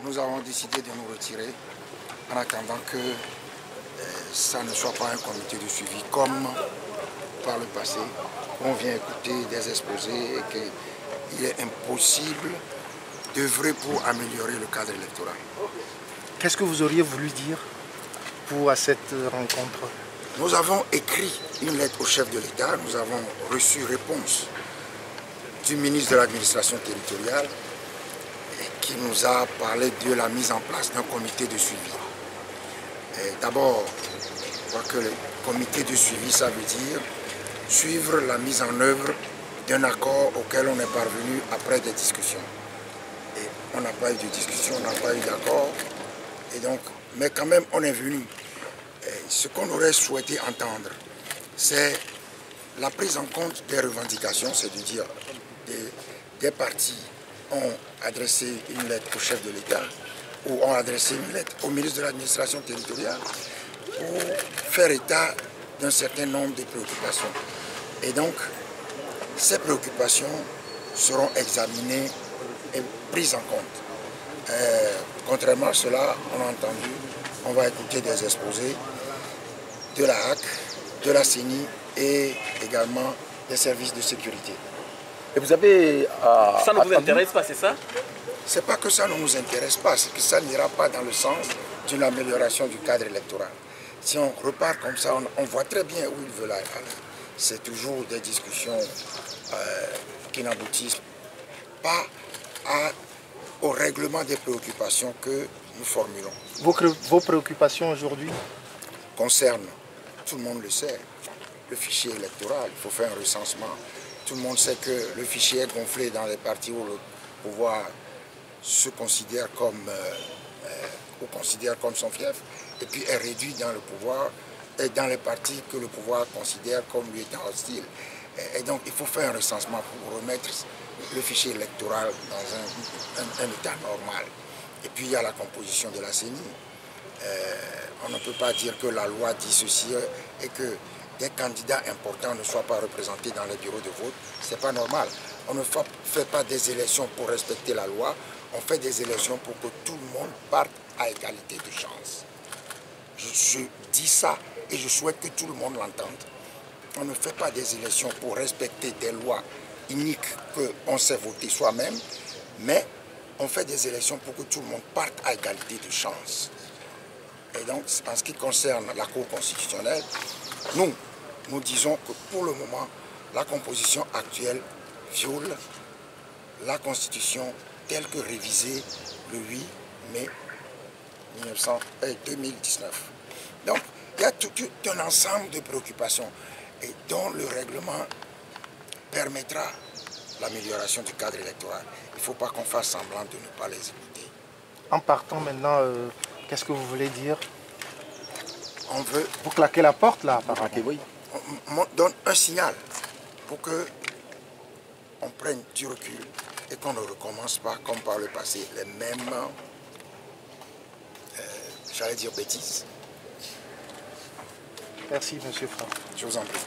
nous avons décidé de nous retirer en attendant que ça ne soit pas un comité de suivi comme par le passé. On vient écouter des exposés et qu'il est impossible d'œuvrer pour améliorer le cadre électoral. Qu'est-ce que vous auriez voulu dire à cette rencontre? Nous avons écrit une lettre au chef de l'État, nous avons reçu réponse du ministre de l'administration territoriale qui nous a parlé de la mise en place d'un comité de suivi. D'abord, je crois que le comité de suivi, ça veut dire suivre la mise en œuvre d'un accord auquel on est parvenu après des discussions. Et on n'a pas eu de discussion, on n'a pas eu d'accord. Et donc, mais quand même, on est venu. Et ce qu'on aurait souhaité entendre, c'est la prise en compte des revendications, c'est-à-dire des partis ont adressé une lettre au chef de l'État ou ont adressé une lettre au ministre de l'administration territoriale pour faire état d'un certain nombre de préoccupations. Et donc, ces préoccupations seront examinées et prises en compte. Contrairement à cela, on a entendu, on va écouter des exposés de la HAC, de la CENI et également des services de sécurité. Et vous avez... ça ne vous intéresse pas, c'est ça? C'est pas que ça ne nous intéresse pas, c'est que ça n'ira pas dans le sens d'une amélioration du cadre électoral. Si on repart comme ça, on voit très bien où ils veulent aller. C'est toujours des discussions qui n'aboutissent pas au règlement des préoccupations que nous formulons. Vos préoccupations aujourd'hui concernent, tout le monde le sait, le fichier électoral. Il faut faire un recensement. Tout le monde sait que le fichier est gonflé dans les partis où le pouvoir se considère comme, son fief, et puis est réduit dans le pouvoir et dans les partis que le pouvoir considère comme lui étant hostile. Et donc il faut faire un recensement pour remettre le fichier électoral dans un état normal. Et puis il y a la composition de la CENI. On ne peut pas dire que la loi dit ceci et que des candidats importants ne soient pas représentés dans les bureaux de vote. Ce n'est pas normal. On ne fait pas des élections pour respecter la loi, on fait des élections pour que tout le monde parte à égalité de chance. Je dis ça et je souhaite que tout le monde l'entende. On ne fait pas des élections pour respecter des lois uniques qu'on sait voter soi-même, mais on fait des élections pour que tout le monde parte à égalité de chance. Et donc, en ce qui concerne la Cour constitutionnelle, nous disons que pour le moment, la composition actuelle viole la Constitution telle que révisée le 8 mai 2019. Donc, il y a tout un ensemble de préoccupations et dont le règlement permettra l'amélioration du cadre électoral. Il ne faut pas qu'on fasse semblant de ne pas les écouter. En partant maintenant, qu'est-ce que vous voulez dire? On veut... Vous claquez la porte là, apparemment. Oui. On donne un signal pour que on prenne du recul et qu'on ne recommence pas, comme par le passé, les mêmes, j'allais dire bêtises. Merci, monsieur Franck. Je vous en prie.